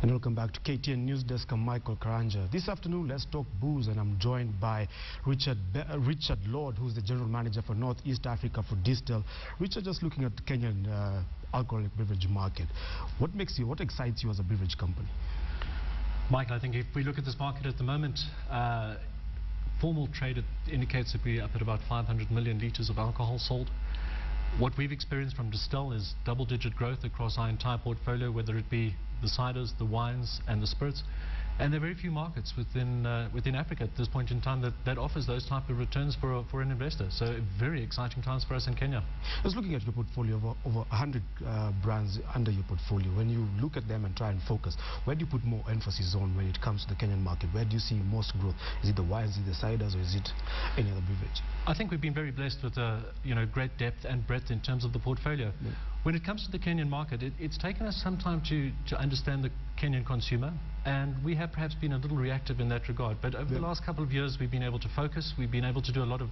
And welcome back to KTN News Desk. I'm Michael Karanja. This afternoon, let's talk booze, and I'm joined by Richard Lord, who's the General Manager for Northeast Africa for Distell. Richard, just looking at the Kenyan alcoholic beverage market, what excites you as a beverage company? Michael, I think if we look at this market at the moment, formal trade indicates that we're up at about 500 million litres of alcohol sold. What we've experienced from Distell is double-digit growth across our entire portfolio, whether it be the ciders, the wines and the spirits. And there are very few markets within Africa at this point in time that offers those type of returns for an investor. So very exciting times for us in Kenya. I was looking at your portfolio, over 100 brands under your portfolio. When you look at them and try and focus, where do you put more emphasis on when it comes to the Kenyan market? Where do you see most growth? Is it the wines, is it the ciders, or is it any other beverage? I think we've been very blessed with great depth and breadth in terms of the portfolio. Yeah. When it comes to the Kenyan market, it's taken us some time to understand the Kenyan consumer, and we have perhaps been a little reactive in that regard. But over the last couple of years, we've been able to focus. We've been able to do a lot of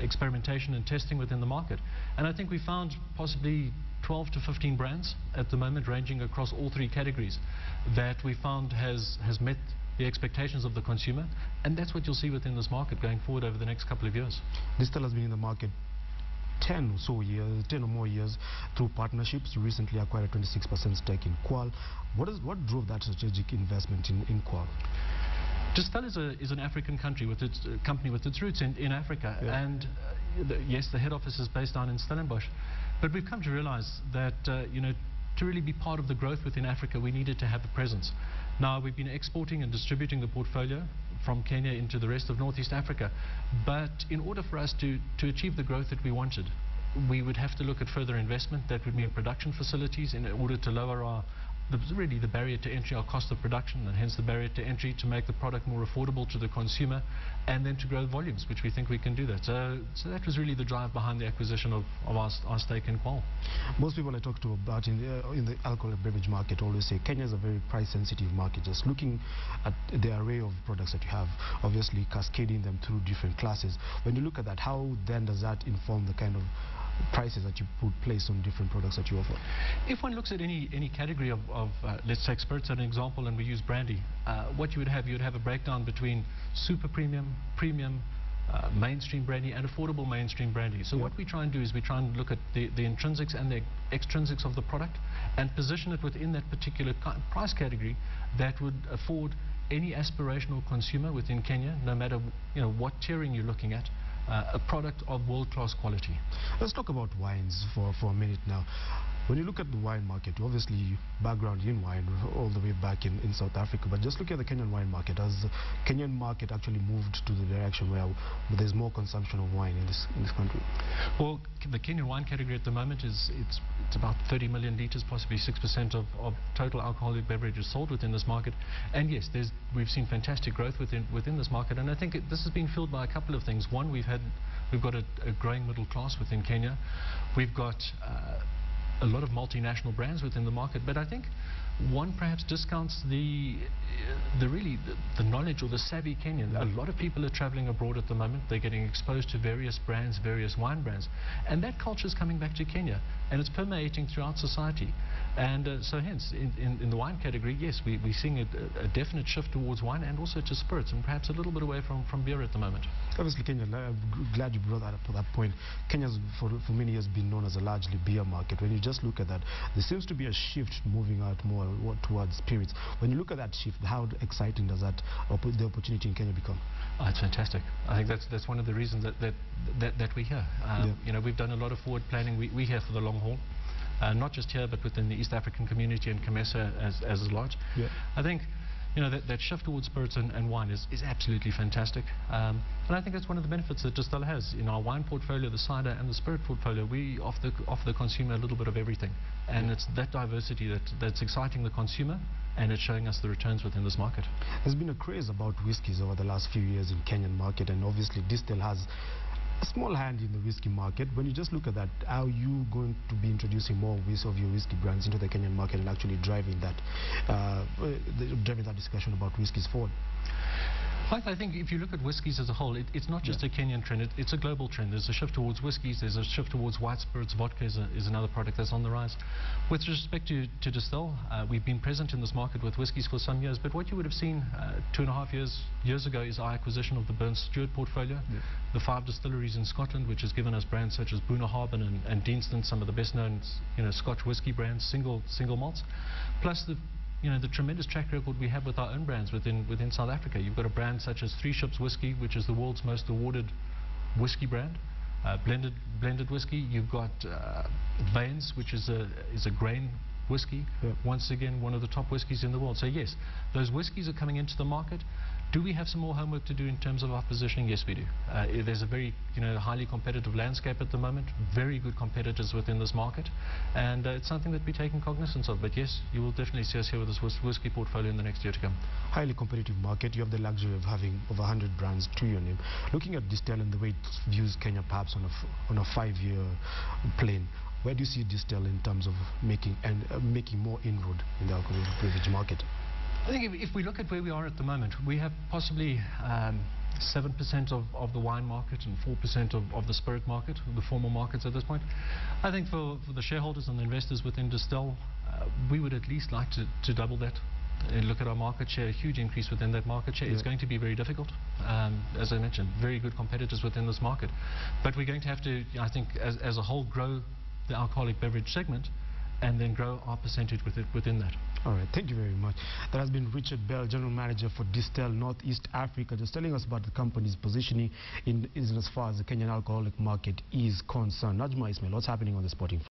experimentation and testing within the market. And I think we found possibly 12 to 15 brands at the moment, ranging across all three categories, that we found has met the expectations of the consumer. And that's what you'll see within this market going forward over the next couple of years. Distell has been in the market 10 or more years through partnerships. You recently acquired a 26% stake in Qual. What drove that strategic investment in Qual? Distell is an African country with its company with its roots in Africa, and yes, the head office is based down in Stellenbosch. But we've come to realize that to really be part of the growth within Africa, we needed to have a presence. Now, we've been exporting and distributing the portfolio from Kenya into the rest of Northeast Africa. But in order for us to achieve the growth that we wanted, we would have to look at further investment. That would mean production facilities in order to lower really the barrier to entry, our cost of production, and hence the barrier to entry, to make the product more affordable to the consumer, and then to grow volumes, which we think we can do that. So that was really the drive behind the acquisition of our stake in Qual. Most people I talk to about in the alcoholic beverage market always say Kenya is a very price-sensitive market. Just looking at the array of products that you have, obviously cascading them through different classes. When you look at that, how then does that inform the kind of prices that you put place on different products that you offer? If one looks at any category of let's take spirits as an example, and we use brandy, what you would have a breakdown between super premium, mainstream brandy and affordable mainstream brandy. So what we try and do is we try and look at the intrinsics and the extrinsics of the product and position it within that particular price category that would afford any aspirational consumer within Kenya, no matter what tiering you're looking at, a product of world-class quality. Let's talk about wines for a minute now. When you look at the wine market, obviously background in wine all the way back in South Africa, but just look at the Kenyan wine market. Has the Kenyan market actually moved to the direction where there's more consumption of wine in this country? Well, the Kenyan wine category at the moment it's about 30 million litres, possibly 6% of total alcoholic beverages sold within this market. And yes, we've seen fantastic growth within this market, and I think this has been fueled by a couple of things. One, we've got a growing middle class within Kenya. We've got a lot of multinational brands within the market, but I think one perhaps discounts the knowledge or the savvy Kenyan. A lot of people are traveling abroad at the moment. They're getting exposed to various brands, various wine brands, and that culture is coming back to Kenya, and it's permeating throughout society. And so hence, in the wine category, yes, we're seeing a definite shift towards wine and also to spirits, and perhaps a little bit away from beer at the moment. Obviously, Kenya, I'm glad you brought that up to that point. Kenya's for many years been known as a largely beer market. When you just look at that, there seems to be a shift moving out more towards spirits. When you look at that shift, how exciting does the opportunity in Kenya become? Oh, it's fantastic. I think that's one of the reasons that we're here. We've done a lot of forward planning. We're here for the long haul. Not just here, but within the East African community and COMESA as large. I think that shift towards spirits and wine is absolutely fantastic. And I think that's one of the benefits that Distell has. In our wine portfolio, the cider and the spirit portfolio, we offer the consumer a little bit of everything. And it's that diversity that's exciting the consumer, and it's showing us the returns within this market. There's been a craze about whiskies over the last few years in Kenyan market, and obviously Distell has a small hand in the whiskey market. When you just look at that, how are you going to be introducing more of your whiskey brands into the Kenyan market and actually driving that discussion about whiskies forward? I think if you look at whiskies as a whole, it's not just a Kenyan trend, it's a global trend. There's a shift towards whiskies, there's a shift towards white spirits. Vodka is another product that's on the rise. With respect to Distell, we've been present in this market with whiskies for some years, but what you would have seen 2.5 years ago is our acquisition of the Burn Stewart portfolio, the 5 distilleries in Scotland, which has given us brands such as Bunnahabhain and Deanston, some of the best known Scotch whiskey brands, single malts, plus the tremendous track record we have with our own brands within South Africa. You've got a brand such as Three Ships Whiskey, which is the world's most awarded whiskey brand, blended whiskey. You've got Baines, which is a grain whiskey, once again one of the top whiskies in the world. So yes, those whiskies are coming into the market. Do we have some more homework to do in terms of our positioning? Yes, we do. There's a very highly competitive landscape at the moment, very good competitors within this market, and it's something that we're taking cognizance of. But yes, you will definitely see us here with this whiskey portfolio in the next year to come. Highly competitive market. You have the luxury of having over 100 brands to your name. Looking at Distell and the way it views Kenya perhaps on a 5-year plane, where do you see Distell in terms of making more inroad in the alcoholic beverage market? I think if we look at where we are at the moment, we have possibly 7% of the wine market and 4% of the spirit market, the formal markets at this point. I think for the shareholders and the investors within Distell, we would at least like to double that. And look at our market share, a huge increase within that market share. It's going to be very difficult. As I mentioned, very good competitors within this market. But we're going to have to, I think, as a whole, grow the alcoholic beverage segment and then grow our percentage within that. All right, thank you very much. That has been Richard Bell, General Manager for Distell Northeast Africa, just telling us about the company's positioning in as far as the Kenyan alcoholic market is concerned. Najma Ismail, what's happening on the sporting front?